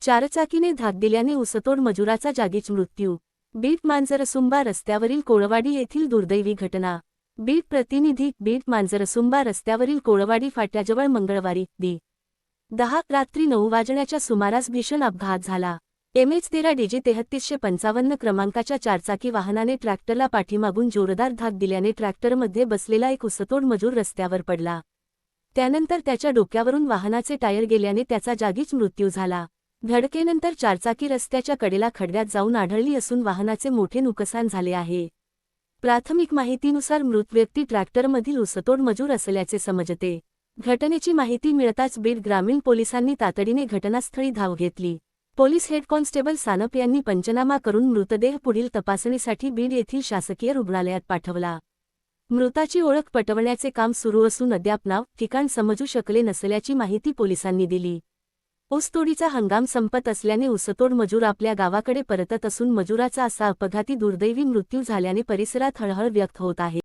चारचाकीने धाक दिल्याने ऊसतोड मजुराचा जागीच मृत्यू. बीड मांजरसुंबा रस्त्यावरील कोळवाडी येथील दुर्दैवी घटना. बीड प्रतिनिधी. बीड मांजरसुंबा रस्त्यावरील कोळवाडी फाट्याजवळ मंगळवारी दि. 10 रात्री 9 वाजण्याच्या सुमारास भीषण अपघात झाला. MH13 DG 3355 क्रमांकाच्या चारचाकी वाहनाने ट्रॅक्टरला पाठीमागून जोरदार धाक दिल्याने ट्रॅक्टरमध्ये बसलेला एक ऊसतोड मजूर रस्त्यावर पडला. त्यानंतर त्याच्या डोक्यावरून वाहनाचे टायर गेल्याने त्याचा जागीच मृत्यू झाला. धडकेनंतर चारचाकी रस्त्याच्या कडेला खड्ड्यात जाऊन आढळली असून वाहनाचे मोठे नुकसान झाले आहे. प्राथमिक माहितीनुसार मृत व्यक्ती ट्रॅक्टरमधील ऊसतोड मजूर असल्याचे समजते. घटनेची माहिती मिळताच बीड ग्रामीण पोलिसांनी तातडीने घटनास्थळी धाव घेतली. पोलीस हेड कॉन्स्टेबल सानप यांनी पंचनामा करून मृतदेह पुढील तपासणीसाठी बीड येथील शासकीय रुग्णालयात पाठवला. मृताची ओळख पटवण्याचे काम सुरू असून अद्याप नाव, ठिकाण समजू शकले नसल्याची माहिती पोलिसांनी दिली. ऊसतोडीचा हंगाम संपत असल्याने ऊसतोड मजूर आपल्या गावाकडे परतत असून मजुराचा असा अपघाती दुर्दैवी मृत्यू झाल्याने परिसरात हळहळ व्यक्त होत आहे.